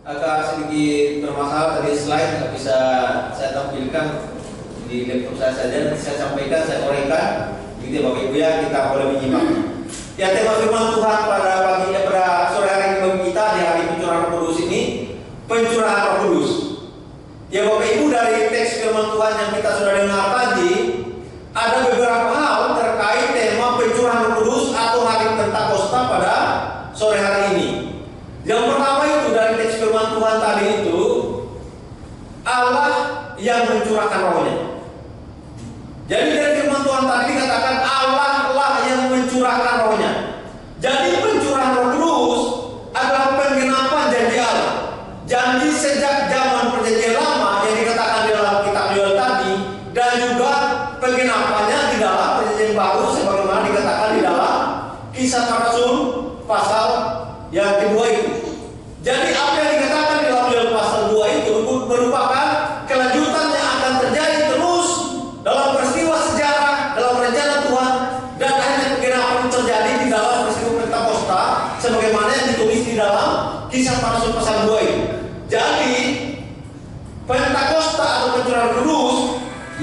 agak sedikit bermasalah tadi slide nggak bisa saya tampilkan di laptop saya saja. Nanti saya sampaikan, saya uraikan. Gitu ya Bapak Ibu ya, kita boleh menyimak. Ya, tema firman Tuhan pada sore hari ini bagi kita di hari pencurahan Roh Kudus ini, pencurahan Roh Kudus. Ya Bapak Ibu, dari teks firman Tuhan yang kita sudah dengar tadi, ada beberapa hal terkait tema pencurahan Roh Kudus atau hari Pentakosta pada sore hari ini. Yang pertama itu dari teks firman Tuhan tadi itu, Allah yang mencurahkan rohnya. Jadi dari firman Tuhan tadi dikatakan Allah lah yang mencurahkan rohnya. Jadi pencurahan Roh Kudus adalah penggenapan janji Allah. Janji sejak zaman perjanjian lama yang dikatakan di dalam kitab Yoel tadi, dan juga penggenapannya di dalam perjanjian baru sebagaimana dikatakan di dalam Kisah Para Rasul pasal yang kedua itu. Jadi apa yang dikatakan di dalam Yoel pasal 2 itu merupakan kelanjutan yang akan terjadi terus dalam peristiwa sejarah, dalam rencana Tuhan, dan akhirnya penggenapan terjadi di dalam peristiwa Pentakosta sebagaimana yang ditulis di dalam Kisah Para Rasul pasal 2 itu. Jadi Pentakosta atau pencurahan kudus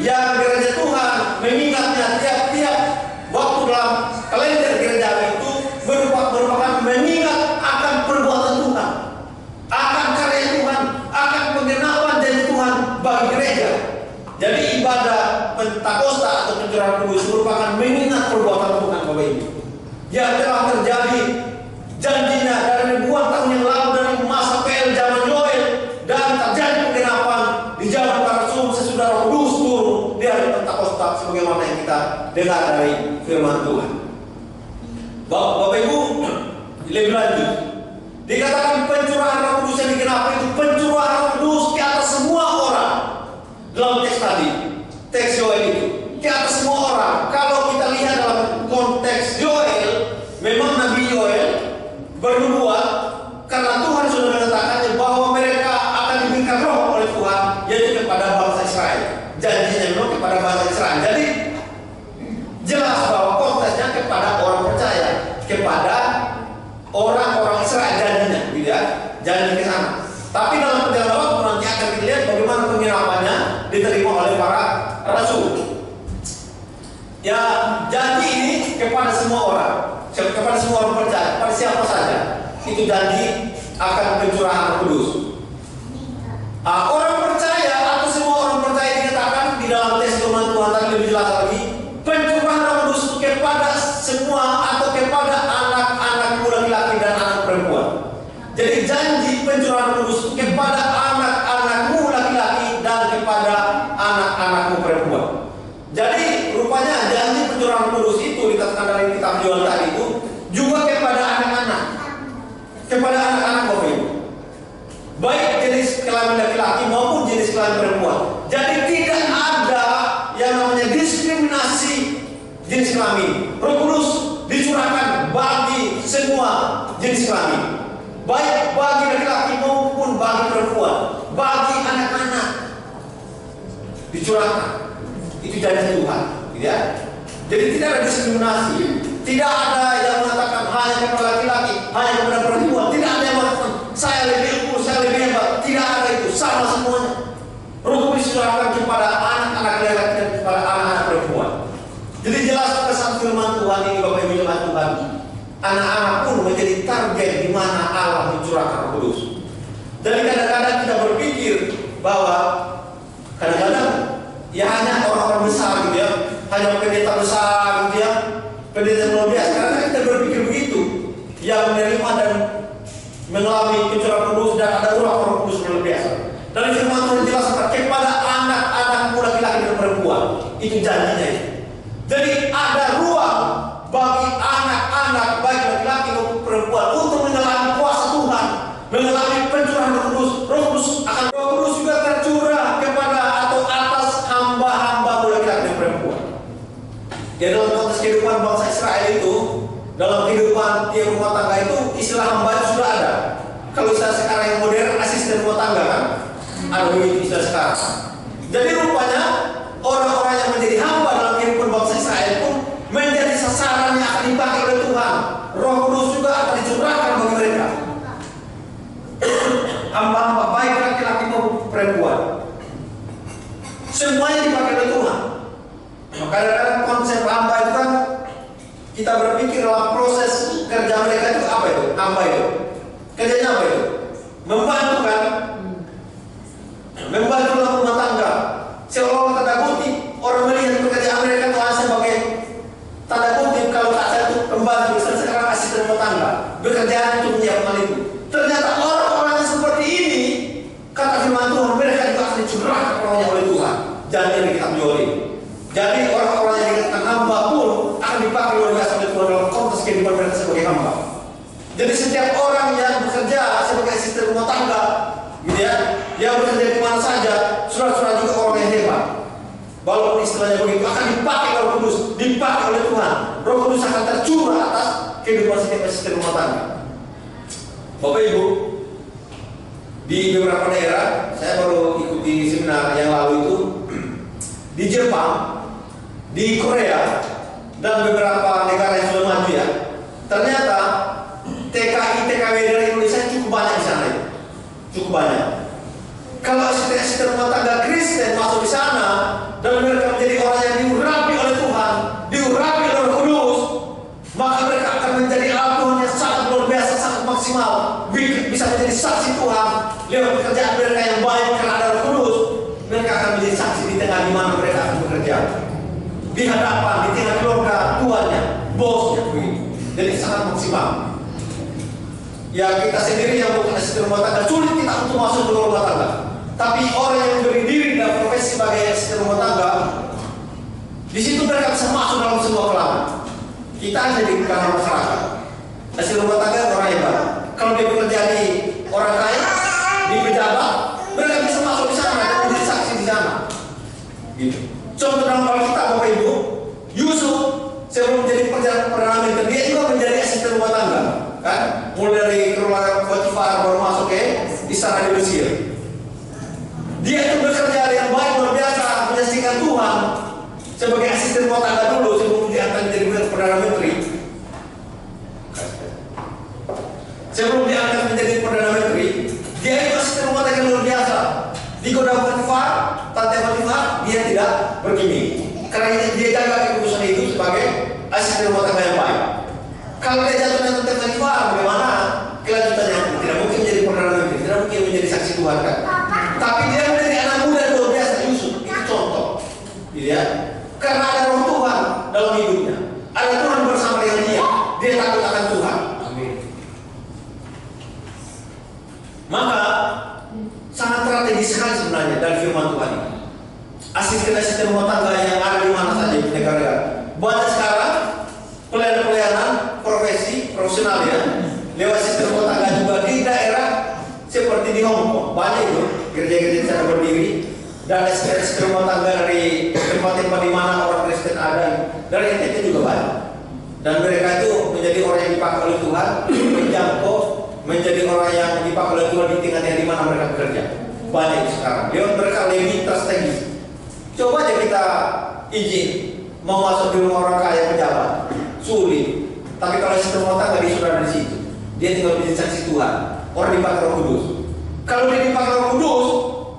yang gereja Tuhan mengingatnya tiap-tiap waktu dalam kalender gereja itu merupakan mengingat akan perbuatan Tuhan, akan karya Tuhan, akan penggenapan janji Tuhan bagi gereja. Jadi ibadah Pentakosta atau pencurahan kudus merupakan mengingat perbuatan Tuhan Bapak Ibu yang telah terjadi, janjinya dari ribuan tahun yang lalu dari masa PL zaman Yoel, dan terjadi penggenapan di zaman para rasul sesudah Roh Kudus turun di hari Pentakosta sebagaimana yang kita dengar dari firman Tuhan. Bapak Ibu, lebih lanjut dikatakan pencurahan Roh Kudus yang digenapi itu pencurahan Roh Kudus ke atas semua orang. Dalam teks tadi, teks Yoel itu ke atas semua orang. Kalau kita lihat dalam konteks Yoel, memang Nabi Yoel bernubuat karena Tuhan sudah mengatakannya bahwa mereka akan diberikan roh oleh Tuhan, yaitu kepada bangsa Israel. Janjinya memang kepada bangsa Israel. Jadi jelas bahwa konteksnya kepada orang percaya, kepada orang-orang Israel janjinya, gitu ya, janji ke sana. Tapi dalam perjalanan waktu nanti akan dilihat bagaimana penggenapannya diterima oleh para rasul. Ya, janji ini kepada semua orang, kepada semua orang percaya, kepada siapa saja. Itu janji akan pencurahan Roh Kudus. Orang percaya atau semua orang percaya dikatakan di dalam teks firman Tuhan tadi lebih jelas lagi, pencurahan Roh Kudus kepada semua atau kepada anak-anak laki-laki dan anak perempuan. Jadi janji pencurahan Roh Kudus kepada anak-anakmu laki-laki dan kepada anak-anakmu perempuan. Jadi rupanya janji pencurahan Roh Kudus itu dikatakan dari kitab Yoel tadi itu juga kepada anak-anak, kepada anak-anak Bapak Ibu, baik jenis kelamin laki-laki maupun jenis kelamin perempuan. Jadi tidak ada yang namanya diskriminasi jenis kelamin. Roh Kudus dicurahkan bagi semua jenis kelamin, baik bagi laki-laki maupun bagi perempuan, bagi anak-anak dicurahkan. Itu janji Tuhan, gitu ya. Jadi tidak ada diskriminasi, tidak ada yang mengatakan hanya kepada laki-laki, hanya kepada perempuan. Tidak ada yang mengatakan saya lebih unggul, saya lebih hebat. Tidak ada itu, sama semuanya. Roh Kudus dicurahkan kepada anak-anak laki-laki dan kepada anak-anak perempuan. Jadi jelas pesan firman Tuhan ini Bapak Ibu jemaat Tuhan, anak-anak pun menjadi target di mana Allah mencurahkan Roh Kudus. Jadi kadang-kadang kita berpikir bahwa kadang-kadang ya hanya orang-orang besar gitu ya, hanya pendeta besar gitu ya, pendeta luar biasa. Karena kita berpikir begitu, yang menerima dan mengalami pencurahan Roh Kudus dan ada Roh Kudus luar biasa. Dan firman Tuhan jelaskan kepada anak-anakmu laki-laki dan perempuan, itu janjinya itu. Jadi ada ruang bagi anak-anak baik laki-laki maupun perempuan untuk mengalami kuasa Tuhan, mengalami pencurahan Roh Kudus. Roh Kudus juga tercurah kepada atau atas hamba-hamba laki-laki dan perempuan. Ya, dalam konteks kehidupan bangsa Israel itu, dalam kehidupan tiap rumah tangga itu istilah hamba itu sudah ada. Kalau istilah sekarang yang modern, asisten rumah tangga kan, ada begitu istilah sekarang. Jadi rupanya orang-orang yang menjadi hamba dalam kehidupan bangsa Israel pun menjadi sasaran yang akan dipakai oleh Tuhan. Roh Kudus juga akan dicurahkan bagi mereka. Hamba Semuanya dipakai oleh Tuhan. Kadang-kadang konsep hamba itu kan kita berpikir dalam proses kerja mereka itu apa itu? Hamba itu kerjanya apa itu? Membantu kan? Membantu dalam rumah tangga. Seolah-olah tanda kutip orang melihat pekerjaan mereka itu hanya sebagai tanda kutip kalau tak saya itu pembantu, sekarang asisten rumah tangga. Bekerjaan untuk menyiapkan itu. Ternyata orang-orang yang seperti ini, kata firman Tuhan, mereka juga akan dicurahkan rohnya oleh Tuhan. Jangan yang kita menjuali. Jadi orang-orang yang dikatakan hamba pun akan dipakai luar biasa oleh Tuhan dalam konteks kehidupan mereka sebagai hamba. Jadi setiap orang yang bekerja sebagai asisten rumah tangga, gitu ya, yang bekerja di mana saja, surat-surat juga orang yang hebat. Walaupun istilahnya begitu, akan dipakai oleh Roh Kudus, dipakai oleh Tuhan. Roh Kudus akan tercurah atas kehidupan setiap asisten rumah tangga. Bapak Ibu, di beberapa daerah, saya baru ikuti seminar yang lalu itu di Jepang, di Korea, dan beberapa negara yang sudah maju ya. Ternyata TKI TKW dari Indonesia cukup banyak di sana ya. Cukup banyak. Kalau asisten rumah tangga Kristen masuk di sana dan mereka menjadi orang yang diurapi oleh Tuhan, diurapi oleh Roh Kudus, maka mereka akan menjadi alat Tuhan yang sangat luar biasa, sangat maksimal, bisa menjadi saksi Tuhan lewat pekerjaan mereka yang baik karena ada Roh Kudus. Mereka akan menjadi saksi di tengah di mana mereka akan bekerja, di hadapan, di tengah keluarga tuannya, bosnya begitu. Jadi sangat maksimal. Ya kita sendiri yang bukan asisten rumah tangga sulit kita untuk masuk ke rumah tangga. Tapi orang yang berdiri dalam profesi sebagai asisten rumah tangga, di situ mereka bisa masuk dalam semua kalangan. Kita hanya di kalangan masyarakat. Asisten rumah tangga orang hebat. Kalau dia bekerja di orang kaya, di pejabat, mereka bisa masuk di sana dan menjadi saksi di sana. Gitu. Contoh dalam Alkitab Bapak Ibu, Yusuf sebelum menjadi perdana menteri dia juga menjadi asisten rumah tangga, kan? Mulai dari keluarga Potifar baru masuk ke istana di Mesir. Dia itu bekerja yang baik luar biasa, menyaksikan Tuhan sebagai asisten rumah tangga dulu sebelum dia akan menjadi perdana menteri. Sebelum dia akan menjadi perdana menteri, dia itu asisten rumah tangga luar biasa. Di Godam Potifar, Tante Potifar, dia tidak berkimik. Karena dia jaga keputusan itu sebagai asisten rumah tangga yang baik. Kalau dia jatuh dengan Tante Potifar, bagaimana kelanjutannya? Tidak mungkin menjadi perdana menteri, tidak mungkin menjadi saksi Tuhan kan? Tapi dia menjadi anak muda luar biasa, Yusuf. Itu contoh, ya. Karena ada Roh Tuhan dalam hidupnya, ada Tuhan bersama dengan dia. Dia takut akan Tuhan. Amin. Maka sangat strategis sekali sebenarnya dari firman Tuhan ini. Asisten rumah tangga yang ada di mana saja di negara. Banyak sekarang pelayanan profesi profesional ya. Lewat asisten rumah tangga juga di daerah seperti di Hong Kong. Banyak itu gereja-gereja secara berdiri dan asisten rumah tangga dari tempat-tempat di mana orang Kristen ada. Dari NTT juga banyak. Dan mereka itu menjadi orang yang dipakai oleh Tuhan, menjangkau, menjadi orang yang dipakai oleh Tuhan di tengah-tengah di mana mereka bekerja. Banyak sekarang. Lewat mereka lebih strategis. Coba aja kita izin mau masuk di rumah orang kaya pejabat, sulit. Tapi kalau asisten rumah tangga dia sudah ada di situ, dia tinggal menjadi saksi Tuhan. Orang dipakai Roh Kudus. Kalau dia dipakai Roh Kudus,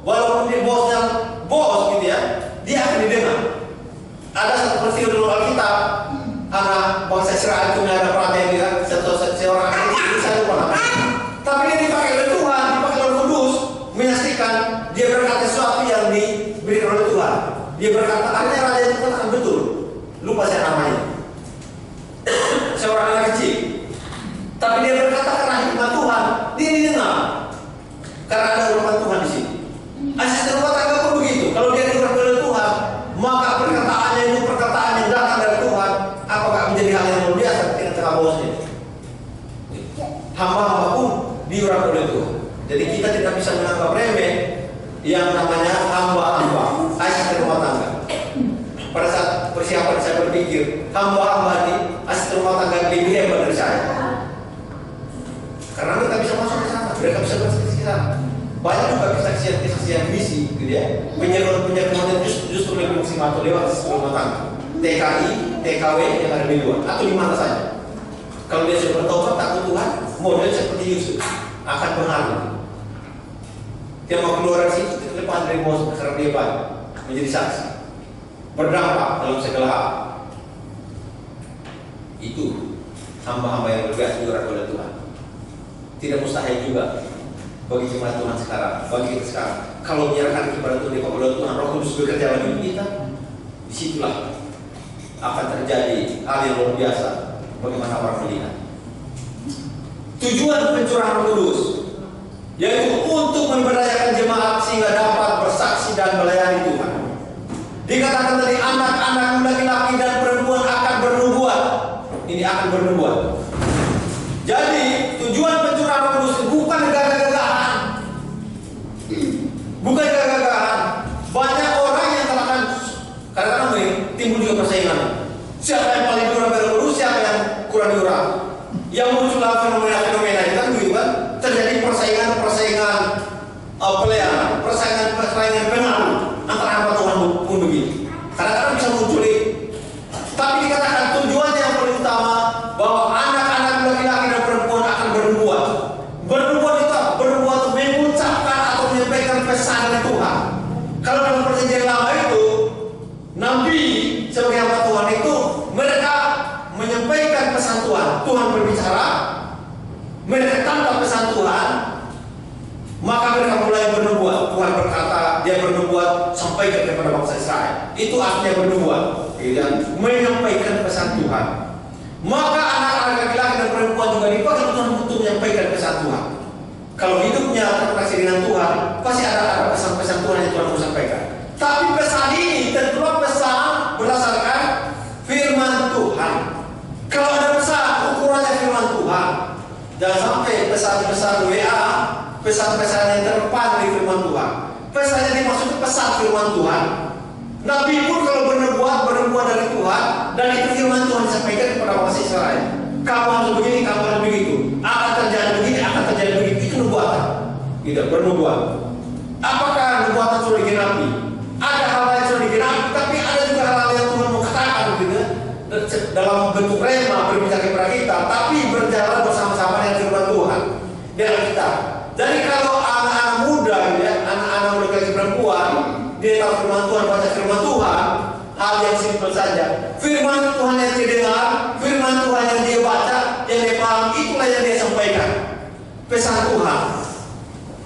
walaupun dia bosnya bos gitu ya, dia akan didengar. Ada satu peristiwa dalam Alkitab, anak bangsa Israel itu ada perhatian dia, seorang anak itu saya lupa namanya. Tapi dia dipakai oleh Tuhan, dipakai oleh Roh Kudus, menyaksikan dia berkata sesuatu yang diberikan oleh Tuhan. Dia berkata, akhirnya raja itu kan betul. Lupa saya namanya. Seorang anak kecil. Tapi dia berkata karena hikmat Tuhan, dia didengar. Karena ada urutan Tuhan di sini. Asisten rumah tangga pun begitu. Kalau dia diurapi oleh Tuhan, maka perkataannya itu perkataan yang datang dari Tuhan. Apakah menjadi hal yang luar biasa ketika tengah bosnya? Hamba-hamba pun diurapi oleh Tuhan. Jadi kita tidak bisa menganggap remeh yang namanya hamba-hamba asisten rumah tangga. Pada saat persiapan saya berpikir, hamba-hamba ini asisten rumah tangga lebih hebat dari saya. Karena mereka bisa masuk ke sana, mereka bisa bersaksi di sana. Banyak juga kesaksian misi, gitu ya. Penyeluruhan justru lebih maksimal atau lewat asisten rumah tangga. TKI, TKW yang ada di luar atau di mana saja. Kalau dia sudah bertobat takut Tuhan, model seperti Yusuf akan pengaruh. Dia mau keluar dari situ, lepas dari bos karena dia baik, menjadi saksi, berdampak dalam segala hal. Itu hamba-hamba yang bergerak oleh Tuhan. Tidak mustahil juga bagi jemaat Tuhan sekarang, bagi kita sekarang, kalau menyerahkan kepada Tuhan, kepada Tuhan, Roh Kudus bekerja dalam hidup kita, disitulah akan terjadi hal yang luar biasa bagaimana orang melihat. Tujuan pencurahan Roh Kudus yaitu untuk memberdayakan jemaat sehingga dapat bersaksi dan melayani Tuhan. Dikatakan tadi anak-anak laki-laki dan perempuan akan bernubuat. Ini akan bernubuat. Jadi tujuan pencurahan Roh Kudus bukan gagah-gagahan. Bukan gagah-gagahan. Banyak orang yang kadang-kadang timbul juga persaingan. Siapa yang paling kurang Roh Kudus, siapa yang kurang diurang. Yang muncullah fenomena-fenomena itu kan begitu kan? Terjadi persaingan pelayanan, persaingan pengaruh antara hamba Tuhan pun begitu. Kadang-kadang bisa muncul. Tapi dikatakan tujuannya yang paling utama bahwa anak-anak laki-laki dan perempuan akan bernubuat. Bernubuat itu apa? Bernubuat itu mengucapkan atau menyampaikan pesan dari Tuhan. Kalau dalam perjanjian lama itu, nabi sebagai hamba Tuhan itu mereka menyampaikan pesan Tuhan. Tuhan berbicara, mereka tangkap pesan Tuhan, maka mereka mulai bernubuat. Tuhan berkata, dia bernubuat sampaikan kepada bangsa Israel. Itu artinya bernubuat, dan menyampaikan pesan Tuhan. Maka anak-anak laki-laki dan perempuan juga dipakai Tuhan untuk menyampaikan pesan Tuhan. Kalau hidupnya terkasih dengan Tuhan, pasti ada pesan-pesan Tuhan yang Tuhan mau sampaikan. Tapi pesan ini tentulah pesan berdasarkan firman Tuhan. Kalau ada pesan, ukurannya firman Tuhan. Jangan sampai pesan-pesan WA, pesan-pesan yang terlepas dari firman Tuhan. Pesan yang dimaksud pesan firman Tuhan. Nabi pun kalau bernubuat dari Tuhan, dan itu firman Tuhan disampaikan kepada bangsa Israel. Kamu harus begini, kamu harus begitu. Akan terjadi begini, akan terjadi begitu. Itu nubuatan. Tidak bernubuat. Apakah nubuatan sudah digenapi? Ada hal yang sudah digenapi, tapi ada juga hal yang Tuhan mau katakan gitu, dalam bentuk rema berbicara kepada kita, tapi berjalan bersama-sama dengan firman Tuhan di Alkitab. Jadi kalau anak-anak muda, ya, anak-anak laki-laki perempuan, dia tahu firman Tuhan, baca firman Tuhan, hal yang simpel saja. Firman Tuhan yang dia dengar, firman Tuhan yang dia baca, yang dia paham, itulah yang dia sampaikan. Pesan Tuhan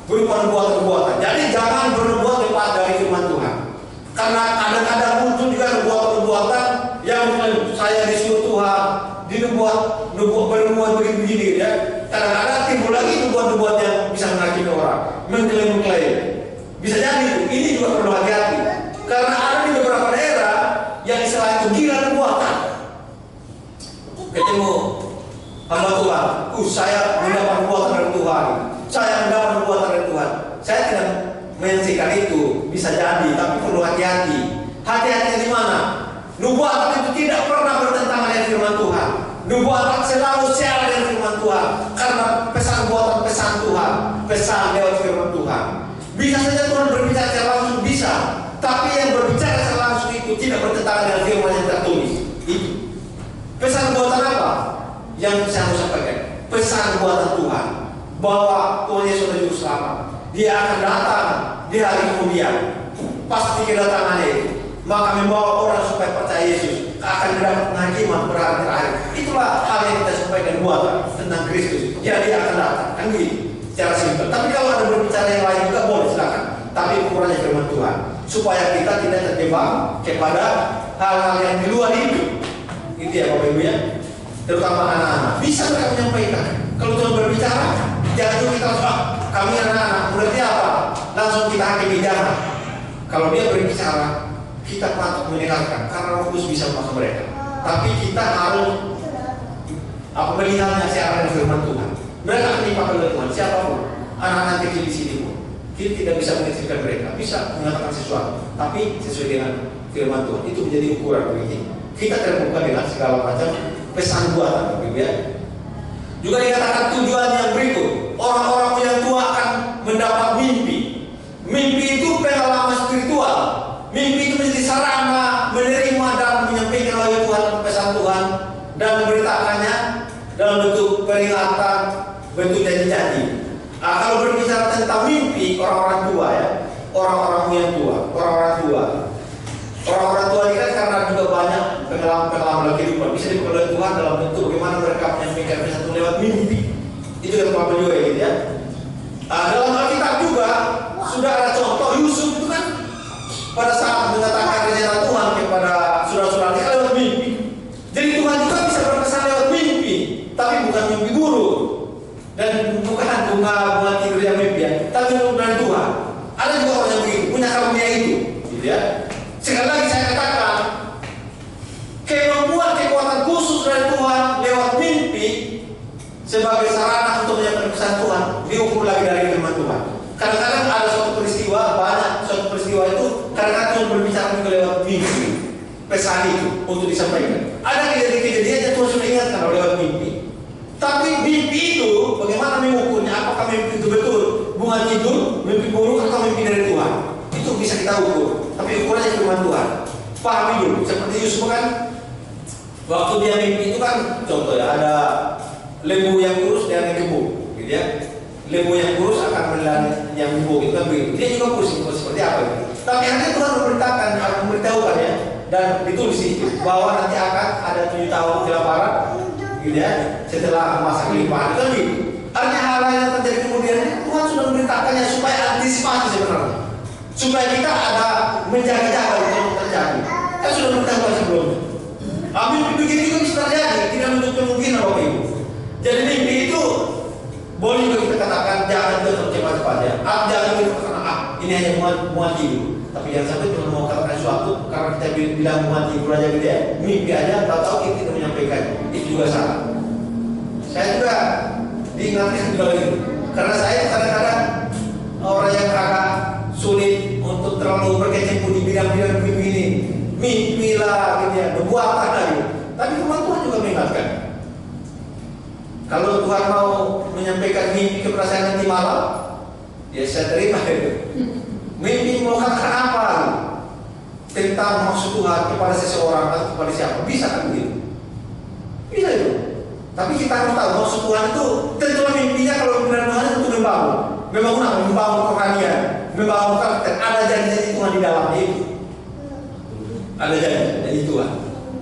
berupa nubuatan-nubuatan. Jadi jangan bernubuat lepas dari firman Tuhan. Karena kadang-kadang muncul juga nubuatan-nubuatan yang saya disuruh Tuhan, bernubuat begini-begini, ya. Kadang-kadang timbul lagi nubuat-nubuat yang bisa menghakimi orang, mengklaim. Bisa jadi ini juga perlu hati-hati. Karena ada di beberapa daerah yang istilah itu gila nubuatan. Ketemu hamba Tuhan, saya mendapat nubuatan dari Tuhan. Saya mendapat nubuatan dari Tuhan. Saya tidak menyaksikan itu, bisa jadi, tapi perlu hati-hati. Hati-hatinya di mana? Nubuatan itu tidak pernah bertentangan dengan firman Tuhan. Nubuatan selalu searah dengan firman Tuhan, karena pesan nubuatan pesan Tuhan, pesan lewat firman Tuhan. Bisa saja Tuhan berbicara secara langsung, bisa, tapi yang berbicara secara langsung itu tidak bertentangan dengan firman yang tertulis. Itu pesan nubuatan apa yang saya mau sampaikan? Pesan nubuatan Tuhan bahwa Tuhan Yesus adalah Juru Selamat. Dia akan datang di hari kemudian. Pasti kedatangannya itu, maka membawa orang supaya percaya Yesus, akan mendapat penghakiman berhari terakhir. Itulah hal yang kita sampaikan buatan tentang Kristus. Ya, dia akan datang, kan gitu, secara simpel. Tapi kalau ada berbicara yang lain juga boleh, silakan. Tapi ukurannya firman Tuhan, supaya kita tidak terjebak kepada hal-hal yang di luar itu. Itu ya Bapak Ibu ya, terutama anak-anak. Bisa mereka menyampaikan. Kalau Tuhan berbicara, jangan kita langsung, kami anak-anak, berarti apa? Langsung kita hakimi, jangan. Kalau dia berbicara, kita patut mendengarkan, karena Roh Kudus bisa masuk mereka. Tapi kita harus melihatnya searah dengan firman Tuhan. Mereka akan dipakai oleh Tuhan, siapapun, anak-anak kecil di sini pun. Kita tidak bisa menginstruksikan mereka, bisa mengatakan sesuatu, tapi sesuai dengan firman Tuhan. Itu menjadi ukuran bagi kita terbuka dengan segala macam pesan buatan, begitu ya. Juga dikatakan tujuan yang berikut, orang-orang yang tua akan mendapat mimpi. Mimpi itu pengalaman spiritual. Mimpi itu menjadi sarana menerima dan menyampaikan oleh Tuhan pesan Tuhan dan memberitakannya dalam bentuk peringatan, bentuk janji-janji. Kalau berbicara tentang mimpi orang-orang tua ya, orang-orang yang tua, orang-orang tua, Orang-orang tua ini kan karena juga banyak pengalaman dalam kehidupan, bisa diperoleh Tuhan dalam bentuk bagaimana mereka menyampaikan satu lewat mimpi. Itu yang pertama juga gitu ya. Dalam Alkitab juga sudah ada contoh Yusuf itu kan pada saat mengatakan rencana Tuhan kepada saudara-saudaranya lewat mimpi. Jadi Tuhan juga bisa berkesan lewat mimpi, tapi bukan mimpi buruk dan bukan bunga tidur yang mimpi ya, tapi dari Tuhan. Ada juga orang yang begitu, punya karunia itu, gitu ya. Sekali lagi saya katakan, kemampuan kekuatan khusus dari Tuhan lewat mimpi sebagai sarana untuk menyampaikan pesan Tuhan diukur lagi dari firman Tuhan. Kadang-kadang ada suatu peristiwa, banyak suatu peristiwa itu kadang-kadang Tuhan berbicara juga lewat mimpi, pesan itu untuk disampaikan. Ada kejadian-kejadian yang Tuhan sudah ingatkan lewat mimpi. Tapi mimpi itu bagaimana mengukurnya? Apakah mimpi itu betul bunga tidur, mimpi buruk atau mimpi dari Tuhan? Itu bisa kita ukur. Tapi ukurannya firman Tuhan. Pahami dulu. Seperti Yusuf kan, waktu dia mimpi itu kan, contoh ya, ada lembu yang kurus dan yang gemuk, gitu ya. Lembu yang kurus akan menelan yang gemuk, itu kan begitu. Dia juga pusing seperti apa gitu. Tapi nanti Tuhan memberitahukan ya, dan ditulis bahwa nanti akan ada 7 tahun kelaparan, gitu ya, setelah masa kelimpahan. Itu kan gitu. Artinya hal yang terjadi kemudian Tuhan sudah memberitakannya supaya antisipasi sebenarnya, supaya kita ada menjaga-jaga untuk terjadi. Kan sudah memberitahukan sebelumnya. Mimpi begini juga bisa terjadi, tidak menutup kemungkinan Bapak Ibu. Jadi mimpi itu boleh juga kita katakan jangan tercepat-cepat ya. Jangan kita katakan ini hanya muat tidur. Tapi jangan sampai Tuhan mau katakan sesuatu karena kita bilang muat tidur aja gitu ya. Mimpi aja, tahu-tahu kita tidak menyampaikan. Itu juga salah. Saya juga diingatkan juga lagi. Karena saya kadang-kadang orang yang agak sulit untuk terlalu berkecimpung di bidang-bidang mimpi ini. Mimpilah gitu ya, berbuatlah lagi. Tapi Tuhan juga mengingatkan. Kalau Tuhan mau menyampaikan mimpi kepada saya nanti malam, ya saya terima itu. Mimpi mau katakan apa? Tentang maksud Tuhan kepada seseorang atau kepada siapa? Bisa kan begitu? Bisa itu. Tapi kita harus tahu maksud Tuhan itu tentulah mimpinya kalau benar Tuhan itu membangun. Membangun apa? Membangun kerohanian, membangun karakter. Ada janji-janji Tuhan di dalamnya itu. Ada janji Tuhan.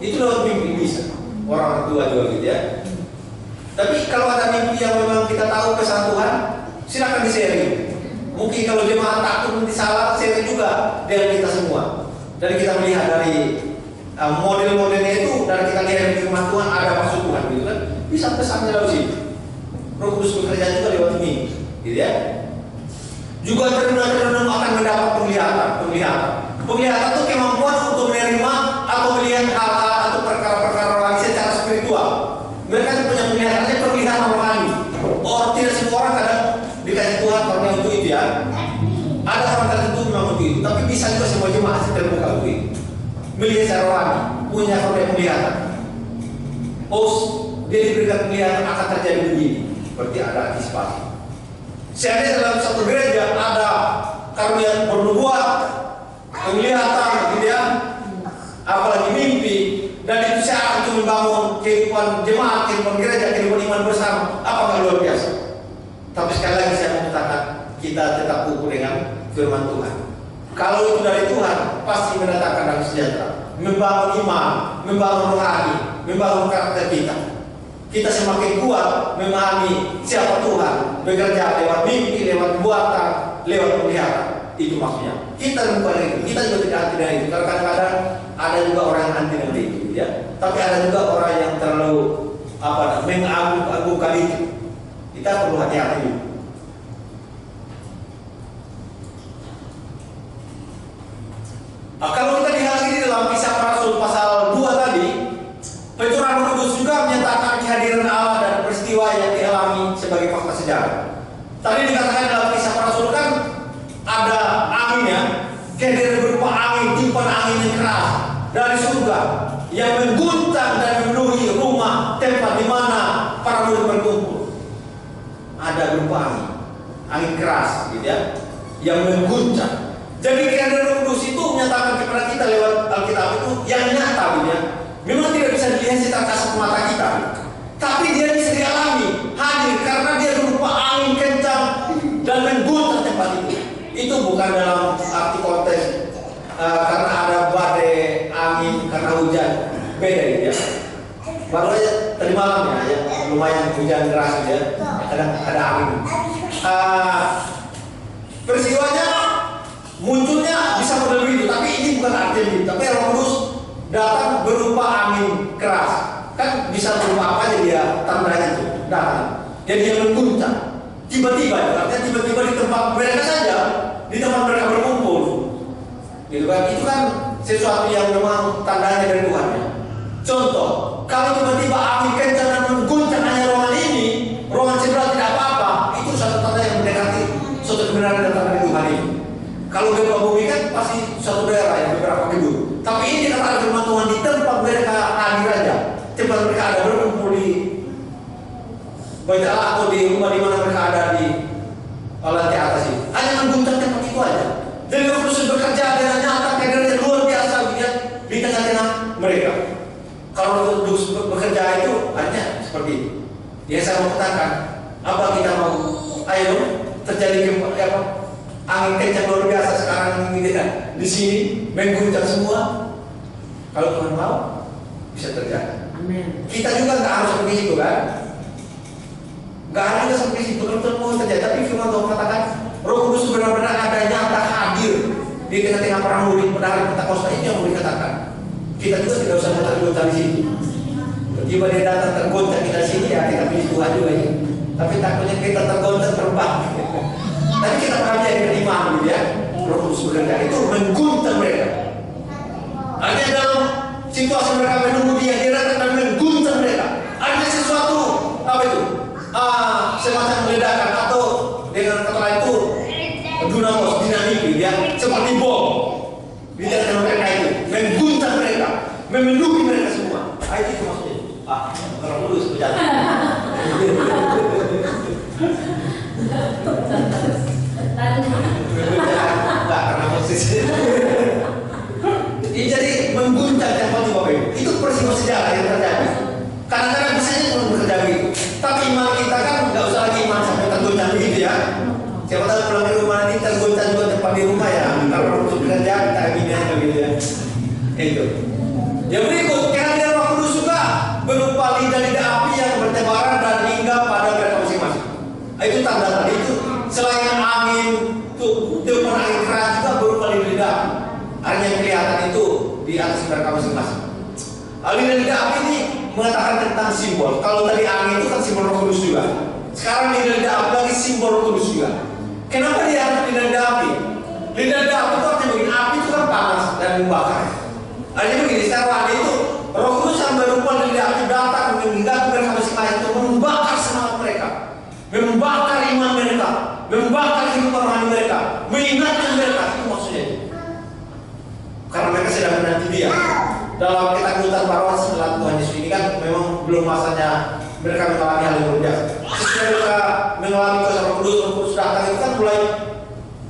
Itu lewat mimpi bisa. Orang tua juga gitu ya. Tapi kalau ada mimpi yang memang kita tahu pesan Tuhan, silakan di-sharing. Mungkin kalau jemaat takut nanti salah, sharing juga dengan kita semua. Dan kita melihat dari model-modelnya itu, dan kita lihat di firman Tuhan ada maksud Tuhan gitu kan. Bisa pesannya lewat situ. Roh Kudus bekerja juga lewat mimpi, gitu ya. Juga terdengar akan mendapat penglihatan. Penglihatan itu kemampuan untuk menerima atau melihat hal-hal atau perkara-perkara rohani secara spiritual. Mereka punya penglihatan rohani. Tidak semua orang kadang dikasih Tuhan karena untuk itu ya. Ada orang tertentu memang untuk itu, tapi bisa juga semua jemaat terbuka untuk itu. Melihat secara rohani, punya penglihatan. Dia diberikan penglihatan akan terjadi begini. Berarti ada antisipasi. Seandainya dalam satu gereja ada karunia bernubuat, penglihatan, gitu ya, apalagi mimpi, dan itu syarat untuk membangun kehidupan jemaat, kehidupan gereja, kehidupan iman bersama, apakah luar biasa? Tapi sekali lagi saya mengatakan kita tetap ukur dengan firman Tuhan. Kalau itu dari Tuhan, pasti mendatangkan damai sejahtera, membangun iman, membangun rohani, membangun karakter kita. Kita semakin kuat memahami siapa Tuhan, bekerja lewat mimpi, lewat buatan, lewat penglihatan. Itu maksudnya. Kita bukan itu. Kita juga tidak anti dengan itu. Karena kadang-kadang ada juga orang yang anti dengan itu, ya. Tapi ada juga orang yang terlalu mengagung-agungkan itu. Kita perlu hati-hati. Kalau kita lihat lagi di dalam Kisah Para Rasul pasal 2 tadi, pencurahan Roh Kudus juga menyatakan kehadiran Allah dan peristiwa yang dialami sebagai fakta sejarah. Tadi dikatakan dalam Kisah Para Rasul kan ada anginnya, kehadiran berupa angin, tiupan angin yang keras dari surga yang mengguncang dan memenuhi rumah tempat di mana para murid berkumpul. Ada berupa angin keras, gitu ya, yang mengguncang. Jadi kehadiran Roh Kudus itu menyatakan kepada kita lewat Alkitab itu yang nyata, gitu ya. Memang tidak bisa dilihat secara kasat mata kita, tapi dia bisa dialami, hadir karena dia berupa angin kencang dan mengguncang tempat itu. Itu bukan dalam arti konteks karena ada badai karena hujan beda gitu ya. Baru aja tadi malam ya, lumayan hujan deras gitu ya, kadang ada angin. Peristiwanya munculnya bisa model begitu, tapi ini bukan artinya begitu. Tapi Roh Kudus datang berupa angin keras, kan bisa berupa apa aja dia tandanya itu datang. Jadi dia mengguncang, tiba-tiba, artinya tiba-tiba di tempat mereka saja, di tempat mereka berkumpul, gitu kan? Itu kan sesuatu yang memang tandanya dari Tuhan ya. Contoh, kalau tiba-tiba angin kencang dan mengguncang hanya ruangan ini, ruangan sebelah tidak apa-apa, itu satu tanda yang mendekati suatu kebenaran datang dari Tuhan ini. Kalau gempa bumi kan pasti suatu daerah yang beberapa gedung. Tapi ini kata firman Tuhan di tempat mereka hadir aja, tempat mereka ada berkumpul di banyak atau di rumah di mana mereka ada di lantai atas ini, hanya mengguncang tempat itu aja. Dan Roh Kudus bekerja dengan nyata, kadernya luar biasa di tengah-tengah mereka. Kalau Roh Kudus bekerja itu artinya seperti itu. Yang saya mau katakan, apa kita mau? Ayo terjadi apa? Angin kencang luar biasa sekarang ini kan di sini mengguncang semua. Kalau Tuhan mau bisa terjadi. Amin. Kita juga nggak harus seperti itu kan? Nggak harus juga seperti itu. Betul-betul mau terjadi. Tapi firman Tuhan katakan Roh Kudus benar-benar ada nyata hadir di tengah-tengah para murid menarik Pentakosta ini yang mau dikatakan. Kita juga tidak usah tergoncang di situ. Tiba dia datang tergoncang kita di sini ya kita pilih Tuhan juga ya. Tapi takutnya kita tergoncang terbang. Tapi kita percaya dengan iman gitu ya. Roh Kudus bekerja itu mengguncang mereka. Hanya dalam situasi mereka menunggu dia datang dan mengguncang mereka. Ada sesuatu apa itu? Semacam ledakan atau dengan kata lain itu dunamos, dinamik ya, seperti bom. Di dalam mereka itu mengguncang mereka, memenuhi mereka semua. Itu maksudnya. Roh Kudus berjalan. Enggak karena posisi. Ini jadi mengguncang tempat itu Bapak Ibu. Itu peristiwa sejarah yang terjadi. Kadang-kadang biasanya belum bekerja begitu. Tapi iman kita kan nggak usah lagi iman sampai tergoncang begitu ya. Siapa tahu pulang ke rumah ini tergoncang juga tempat di rumah ya. Kalau untuk bekerja kita gini aja begitu ya. Itu. Yang berikut kehadiran Roh Kudus juga berupa lidah-lidah api yang bertebaran dan hinggap pada mereka masing-masing. Itu tanda tadi itu. Selain angin, tiupan angin keras juga berupa lidah-lidah api. Artinya yang kelihatan itu di atas mereka masing-masing. Lidah-lidah api ini mengatakan tentang simbol. Kalau tadi angin itu kan simbol Roh Kudus juga. Sekarang lidah-lidah api lagi simbol Roh Kudus juga. Kenapa dia harus lidah-lidah api? Lidah-lidah api itu artinya begini, api itu kan panas dan membakar. Artinya begini, secara itu Roh Kudus yang berupa lidah api datang menghinggapi mereka masing-masing itu membakar semangat mereka, membakar iman mereka, membakar kehidupan rohani mereka, mengingatkan mereka. Itu maksudnya. Karena mereka sedang menanti dia. Dalam ketakutan para setelah Tuhan Yesus ini kan memang belum masanya mereka mengalami hal yang luar biasa. Setelah mereka mengalami kuasa Roh Kudus datang itu kan mulai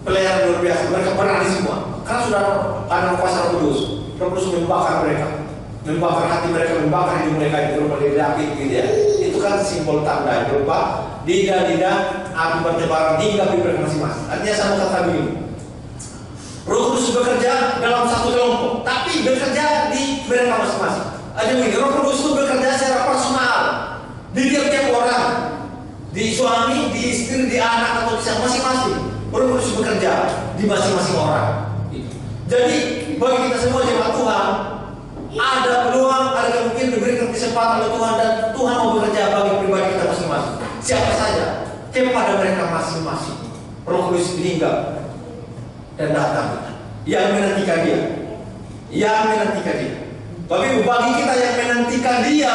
pelayanan luar biasa. Mereka berani semua karena sudah ada kuasa Roh Kudus. Roh Kudus membakar mereka, membakar hati mereka, membakar hidup mereka itu berupa lidah api gitu ya. Itu kan simbol tanda berupa lidah-lidah api bertebaran hingga di mereka masing-masing. Artinya sama kata begini. Roh Kudus bekerja dalam satu kelompok, tapi bekerja di mereka masing-masing. Ada begini, Roh Kudus itu bekerja secara personal di tiap-tiap orang, di suami, di istri, di anak atau di masing-masing. Roh Kudus bekerja di masing-masing orang. Jadi bagi kita semua jemaat Tuhan, ada peluang, ada kemungkinan diberikan kesempatan oleh Tuhan dan Tuhan mau bekerja bagi pribadi kita masing-masing. Siapa saja, kepada mereka masing-masing. Roh Kudus meninggal dan datang yang menantikan dia, Tapi bagi kita yang menantikan dia,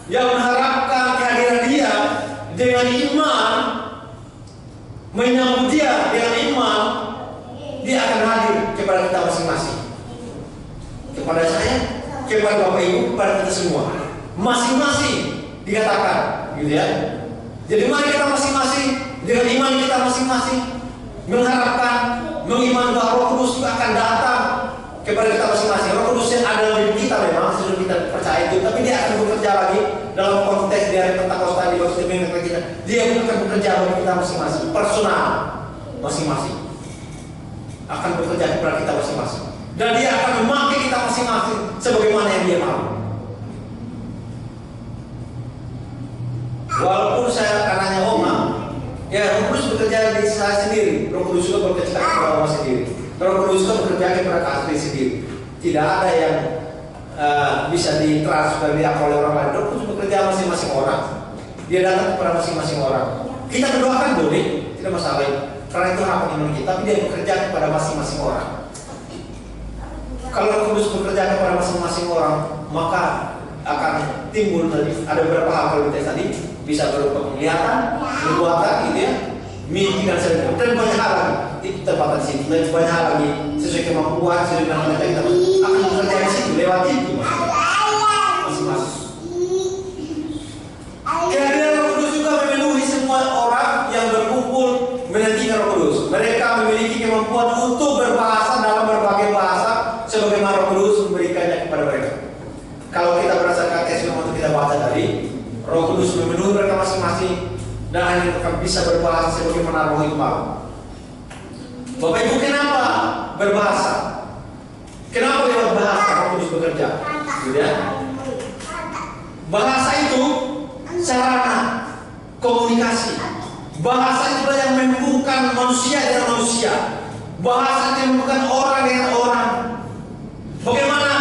yang mengharapkan kehadiran dia dengan iman, menyambut dia dengan iman, dia akan hadir kepada kita masing-masing, kepada saya, kepada Bapak Ibu, kepada kita semua, masing-masing dikatakan, gitu ya. Jadi mari kita masing-masing dengan iman kita masing-masing mengharapkan, mengimani bahwa Roh Kudus juga akan datang kepada kita masing-masing. Roh Kudus yang ada dalam diri kita memang sudah kita percaya itu, tapi dia akan bekerja lagi dalam konteks di hari Pentakosta di waktu kita. Dia akan bekerja bagi kita masing-masing, personal, masing-masing akan bekerja kepada kita masing-masing. Dan dia akan memakai kita masing-masing sebagaimana yang dia mau. Walaupun saya kanannya Oma, ya Roh Kudus bekerja di saya sendiri. Roh Kudus juga bekerja kepada Oma sendiri. Roh Kudus juga bekerja kepada Kasri sendiri. Tidak ada yang bisa ditransfer oleh orang lain. Roh Kudus bekerja masing-masing orang. Dia datang kepada masing-masing orang. Kita berdoakan boleh, tidak masalah. Karena itu hak iman kita, tapi dia bekerja kepada masing-masing orang. Kalau Roh Kudus bekerja kepada masing-masing orang, maka akan timbul tadi ada beberapa hal kalau kita tadi bisa berupa penglihatan, perbuatan, gitu ya, mimpi dan sebagainya. Dan banyak hal lagi itu terbatas di situ. Dan banyak hal lagi sesuai kemampuan, sesuai dengan kita akan bekerja di situ lewat itu masing-masing. Kehadiran Roh Kudus juga memenuhi semua orang yang berkumpul menantikan Roh Kudus. Mereka memiliki kemampuan untuk berbahasa dalam berbagai bahasa sebagaimana Roh Kudus memberikannya kepada mereka. Kalau kita berdasarkan teks yang kita baca tadi, Roh Kudus memenuhi mereka masing-masing dan hanya mereka bisa berbahasa sebagaimana Roh itu mau. Bapak Ibu, kenapa berbahasa? Kenapa lewat bahasa Roh Kudus bekerja? Sudah? Bahasa itu sarana komunikasi. Bahasa itulah yang menghubungkan manusia dengan manusia. Bahasa yang menghubungkan orang dengan orang. Bagaimana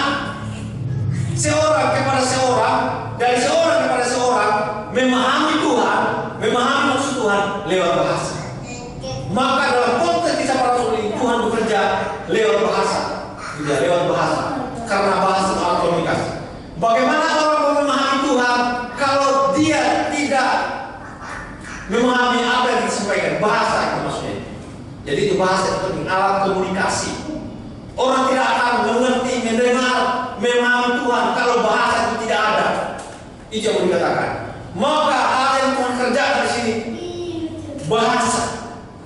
seorang kepada seorang, dari seorang kepada seorang memahami Tuhan, memahami maksud Tuhan lewat bahasa. Maka dalam konteks kisah para rasul ini Tuhan bekerja lewat bahasa, tidak lewat bahasa, karena bahasa itu alat komunikasi. Bagaimana orang mau memahami Tuhan kalau dia tidak memahami apa yang disampaikan? Bahasa itu maksudnya. Jadi itu bahasa itu penting, alat komunikasi. Orang tidak akan mengerti, mendengar, memahami Tuhan kalau bahasa itu tidak ada. Itu yang dikatakan. Maka hal yang Tuhan kerjakan di sini bahasa.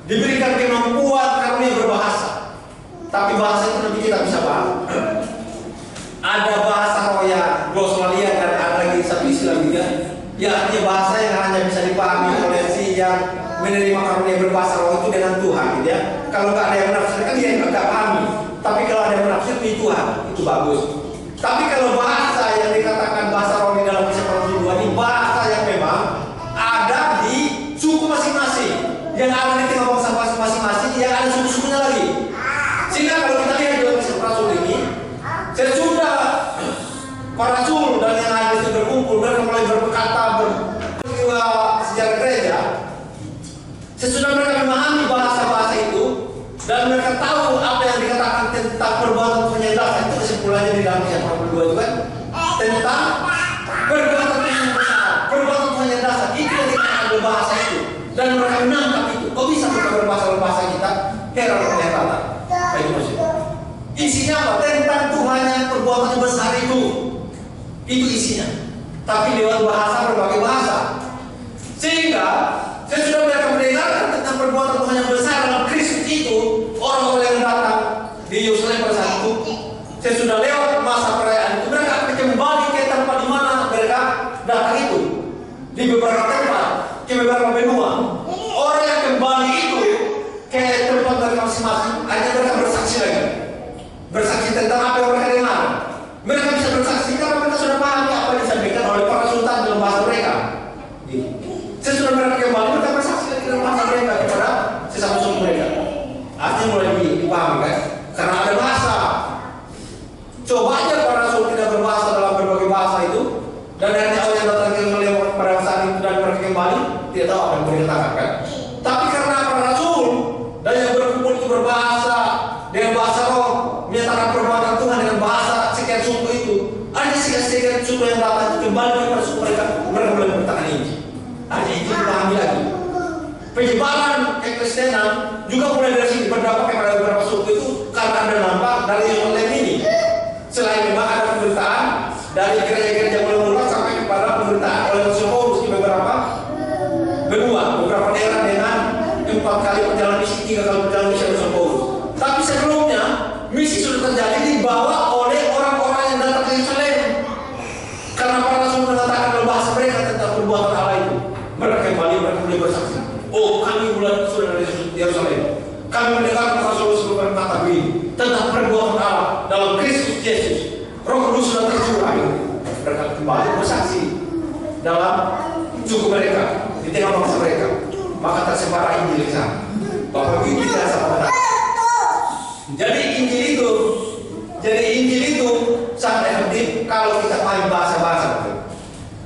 Diberikan kemampuan karunia berbahasa. Tapi bahasa itu nanti kita bisa paham. Ada bahasa roya, glossolalia, dan ada lagi satu istilah juga. Ya, artinya bahasa yang hanya bisa dipahami oleh si yang menerima karunia berbahasa roh itu dengan Tuhan, gitu ya. Kalau nggak ada yang menafsirkan, dia nggak pahami. Tapi kalau ada yang menafsir itu Tuhan, itu bagus. Tapi kalau bahasa yang dikatakan bahasa roh di dalam kisah para rasul ini bahasa yang memang ada di suku masing-masing, yang ada di tengah bangsa masing-masing, yang ada suku-sukunya lagi. Sehingga kalau kita lihat di dalam kisah para rasul ini, sesudah para rasul dan yang ada itu berkumpul, mereka mulai berkata sejarah gereja. Sesudah mereka memahami bahasa-bahasa itu dan mereka tahu apa yang dikatakan tentang perbuatan penyedaran, itu kesimpulannya di dalam kisah para rasul 2 itu kan tentang perbuatan penyedaran, perbuatan penyedaran itu yang dikatakan berbahasa itu, dan mereka menangkap itu. Kok bisa mereka berbahasa kita? Heran oleh kata. Itu maksudnya. Isinya apa? Tentang Tuhan yang perbuatan besar itu. Itu isinya. Tapi lewat bahasa, berbagai bahasa. Sehingga sesudah mereka mendengarkan tentang perbuatan Tuhan yang besar dalam Kristus itu, orang-orang yang datang di Yerusalem pada saat itu, sesudah lewat masa perayaan itu, mereka akan kembali ke tempat di mana mereka datang itu, di beberapa tempat, ke beberapa benua. Orang yang kembali itu ke tempat mereka masing-masing, hanya mereka bersaksi lagi, bersaksi tentang apa yang mereka dengar. Mereka bisa bersaksi karena mereka sudah pahami apa yang disampaikan oleh para sultan dalam bahasa mereka. Sesudah mereka kembali, mereka bersaksi lagi dalam bahasa mereka kepada sesama suku mereka. Artinya mulai dipahami kan? Karena ada bahasa. Coba aja para rasul tidak berbahasa dalam berbagai bahasa itu, dan akhirnya orang yang datang ke Yerusalem pada saat itu dan mereka kembali tidak tahu apa yang mereka katakan kan? Tapi karena para rasul dan yang berkumpul itu berbahasa dengan bahasa roh, menyatakan perbuatan Tuhan dengan bahasa sekian suku itu, ada sekian suku yang datang itu kembali kepada suku mereka, mereka mulai bertahan ini. Hanya itu dipahami lagi. Penyebaran kekristenan juga mulai dari sini berdampak kepada beberapa suku itu karena ada nampak dari Yerusalem ini. Selain memang ada pemberitaan dari gereja-gereja mula-mula sampai kepada pemberitaan oleh Rasul Paulus di beberapa benua, beberapa daerah dengan 4 kali perjalanan misi, 3 kali perjalanan misi Rasul Paulus. Tapi sebelumnya misi sudah terjadi dibawa oleh orang-orang yang datang ke Yerusalem. Karena para rasul mengatakan dalam bahasa mereka tentang perbuatan Allah itu. Mereka kembali, mereka mulai bersaksi. Oh, kami sudah dari Yerusalem. Kami mendengar Rasul berkata begini. tentang perbuatan Allah dalam Kristus Yesus. Roh Kudus sudah tercurah. Mereka kembali bersaksi dalam suku mereka, di tengah bangsa mereka. Maka tersebar Injil di sana. Bapak Ibu kita sama benar. Jadi Injil itu sangat efektif kalau kita paham bahasa-bahasa.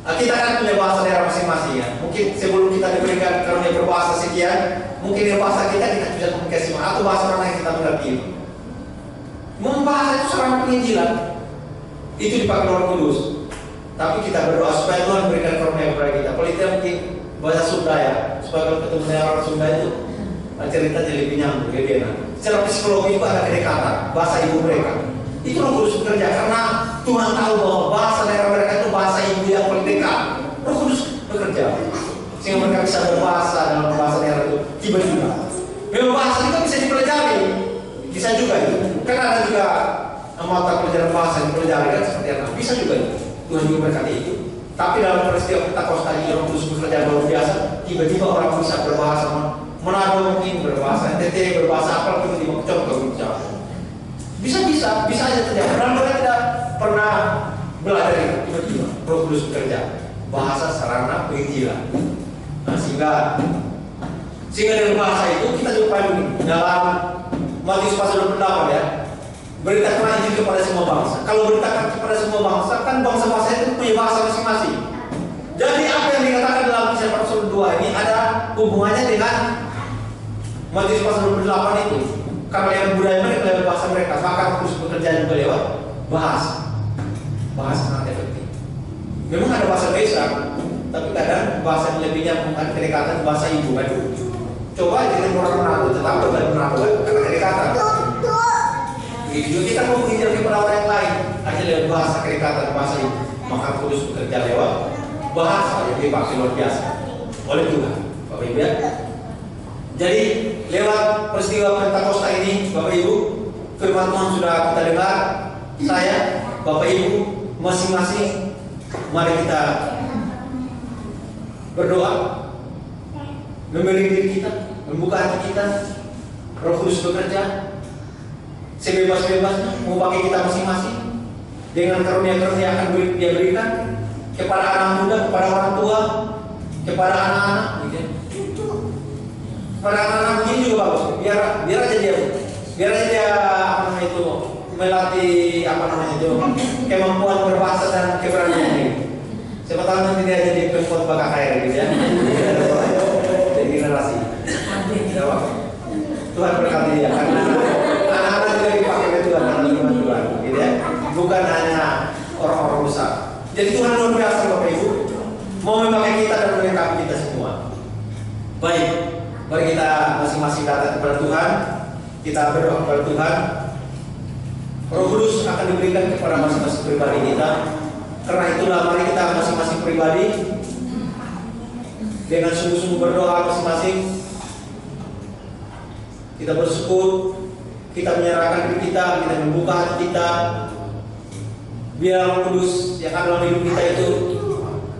Kita kan punya bahasa daerah masing-masing ya. Mungkin sebelum kita diberikan karunia berbahasa sekian, mungkin di bahasa kita bisa komunikasi atau bahasa mana yang kita mengerti. Membahas itu sarana penginjilan itu dipakai Roh Kudus. Tapi kita berdoa supaya Tuhan berikan karunia kepada kita. Kalau tidak mungkin bahasa Sunda ya, supaya kalau ketemu dengan orang Sunda itu cerita jadi lebih nyambung, lebih enak. Secara psikologi itu ada kedekatan bahasa ibu mereka. Itu Roh Kudus bekerja karena Tuhan tahu bahwa bahasa daerah mereka itu bahasa ibu yang paling dekat. Roh Kudus bekerja sehingga mereka bisa berbahasa dalam bahasa daerah itu tiba-tiba. Memang bahasa itu bisa dipelajari, bisa juga itu. Karena ada juga mata pelajaran bahasa yang dipelajari kan seperti apa? Bisa juga itu. Tuhan juga berkati itu. Tapi dalam peristiwa Pentakosta ini Roh Kudus bekerja luar biasa. Tiba-tiba orang bisa berbahasa Manado mungkin berbahasa NTT, berbahasa apa tiba-tiba contoh bicara. Bisa aja terjadi. Karena mereka tidak pernah belajar itu. Tiba-tiba Roh Kudus bekerja. Bahasa sarana penginjilan. Nah, sehingga dengan bahasa itu kita juga pahami dalam Matius pasal 28 ya. Beritakan Injil kepada semua bangsa. Kalau beritakan kepada semua bangsa, kan bangsa-bangsa itu punya bahasa masing-masing. Jadi apa yang dikatakan dalam Kisah pasal 2 ini ada hubungannya dengan Matius pasal 28 itu. Karena yang budaya mereka lewat bahasa mereka, maka harus bekerja juga lewat bahasa. Bahasa sangat efektif. Memang ada bahasa Indonesia, tapi kadang bahasa yang lebihnya bukan kedekatan bahasa ibu kan. Coba dengan orang Manado, tetap dengan Manado karena kedekatan. Jadi kita mau menginjil kepada orang yang lain, aja lewat bahasa kedekatan bahasa ibu. Maka Kudus bekerja lewat bahasa yang dipakai luar biasa oleh Tuhan, Bapak Ibu ya. Jadi lewat peristiwa Pentakosta ini, Bapak Ibu, firman Tuhan sudah kita dengar. Saya, Bapak Ibu, masing-masing, mari kita berdoa, memberi diri kita, membuka hati kita. Roh Kudus bekerja sebebas-bebasnya, mau pakai kita masing-masing dengan karunia-karunia yang akan Dia berikan kepada anak muda, kepada orang tua, kepada anak-anak, gitu. Kepada anak-anak begini juga bagus. Biar aja dia apa namanya itu melatih apa namanya itu kemampuan berbahasa dan keberanian ini. Siapa tahu nanti dia jadi pembuat bakal kaya gitu ya. Jadi generasi. Tuhan berkati dia karena anak-anak juga dipakai oleh Tuhan karena Tuhan, gitu ya. Bukan hanya orang-orang rusak. Jadi Tuhan luar biasa Bapak Ibu mau memakai kita dan melengkapi kita semua. Baik, mari kita masing-masing datang kepada Tuhan. Kita berdoa kepada Tuhan. Roh Kudus akan diberikan kepada masing-masing pribadi kita. Karena itulah mari kita masing-masing pribadi dengan sungguh-sungguh berdoa masing-masing. Kita bersyukur, kita menyerahkan diri kita membuka hati kita. Biar Roh Kudus yang ada dalam hidup kita itu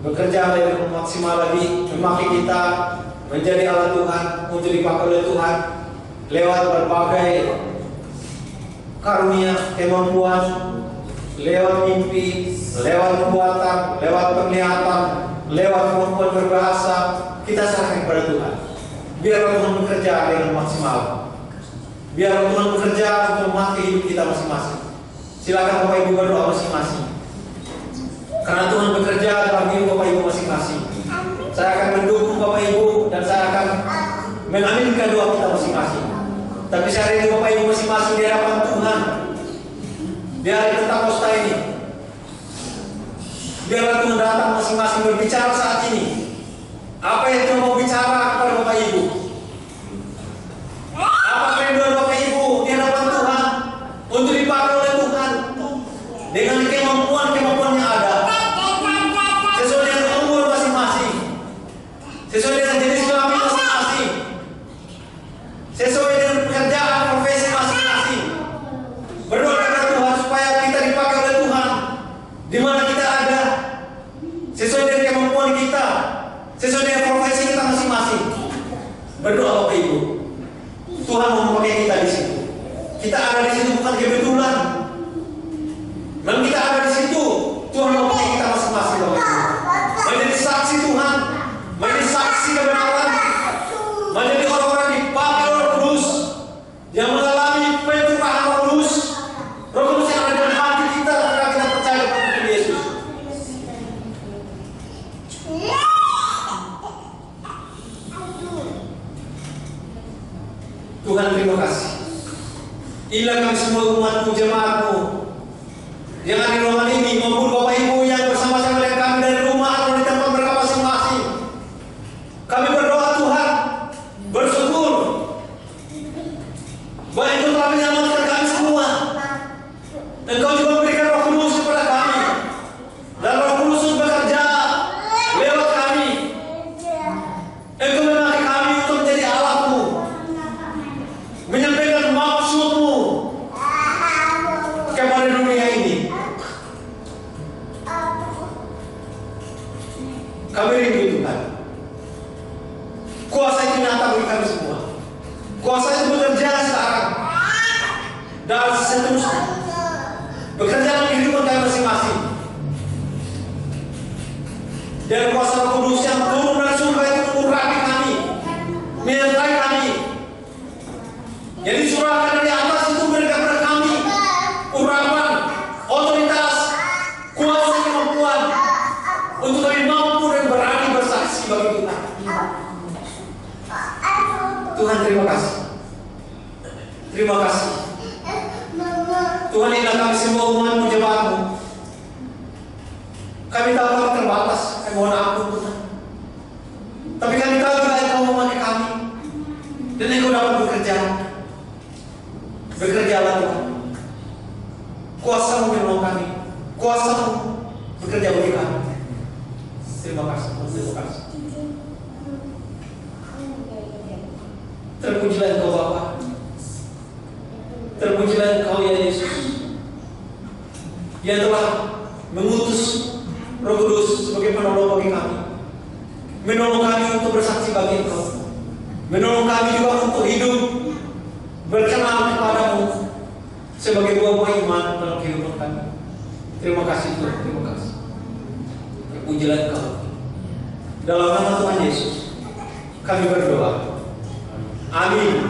bekerja lebih maksimal lagi, memakai kita menjadi alat Tuhan untuk dipakai oleh Tuhan lewat berbagai karunia, kemampuan, lewat mimpi, lewat perbuatan, lewat penglihatan, lewat kemampuan berbahasa. Kita serahkan kepada Tuhan. Biar Tuhan bekerja dengan maksimal. Biar Tuhan bekerja untuk memakai hidup kita masing-masing. Silakan Bapak Ibu berdoa masing-masing. Karena Tuhan bekerja dalam hidup Bapak Ibu masing-masing. Saya akan mendukung Bapak Ibu dan saya akan mengaminkan doa kita masing-masing. Tapi saya rindu Bapak Ibu masing-masing di hadapan Tuhan. Di hari Pentakosta ini, biarlah Tuhan datang masing-masing berbicara saat ini. Apa yang Tuhan mau bicara kepada Bapak Ibu? Apa kerinduan Bapak Ibu di hadapan Tuhan untuk dipakai oleh Tuhan dengan kemampuan yang ada, sesuai dengan umur masing-masing, sesuai dengan jenis kelamin masing-masing, sesuai dengan pekerjaan profesi masing-masing. Berdoa kepada Tuhan supaya kita dipakai oleh Tuhan di mana kita ada, sesuai dengan kemampuan kita, sesuai dengan profesi kita masing-masing. Berdoa Bapak Ibu, Tuhan mau memakai kita di situ. Kita ada di situ bukan kebetulan. Dan kita ada di situ, Tuhan mau pakai kita masing-masing. Menjadi saksi Tuhan, menjadi saksi kebenaran, menjadi orang-orang dipakai oleh Roh Kudus yang mengalami pencurahan Roh Kudus. Roh Kudus yang ada dalam hati kita karena kita percaya kepada Yesus. Tuhan terima kasih. Inilah kami semua umat-Mu, jemaat-Mu yang ada di ruangan ini maupun Bapak Ibu yang bersama-sama dengan kami dari rumah atau di tempat mereka masing-masing. Kami berdoa Tuhan, bersyukur bahwa Engkau telah menyelamatkan kami semua. Engkau juga memberikan Roh Kudus kepada kami, dan Roh Kudus bekerja lewat kami. Engkau memakai kami untuk menjadi alat-Mu, menyampaikan maksud-Mu kepada dunia ini. Kami rindu Tuhan. Kuasa itu nyata bagi kami semua. Kuasa itu bekerja sekarang dan seterusnya, bekerja dalam kehidupan kami masing-masing. Dan kuasa Roh Kudus yang turun dari surga itu mengurapi kami, menyertai kami. Jadi surahkan dari atas itu berikan kepada kami urapan, otoritas, kuasa, kemampuan untuk kami mampu dan berani bersaksi bagi kita. Tuhan terima kasih. Terima kasih. Tuhan, inilah kami semua umat-Mu, jemaat-Mu. Kami tahu kami terbatas, kami mohon ampun Tuhan. Tapi kami tahu juga Engkau memakai kami, dan Engkau dapat bekerja. Bekerjalah Tuhan. Kuasa-Mu menolong kami, kuasa-Mu bekerja bagi kami. Terima kasih, terima kasih. Terpujilah Engkau Bapa, terpujilah Engkau ya Yesus, yang telah mengutus Roh Kudus sebagai penolong bagi kami, menolong kami untuk bersaksi bagi Engkau, menolong kami juga untuk hidup berkenan kepadamu sebagai buah-buah iman dalam kehidupan kami. Terima kasih Tuhan, terima kasih. Terpujilah Engkau. Dalam nama Tuhan Yesus kami berdoa. Amin.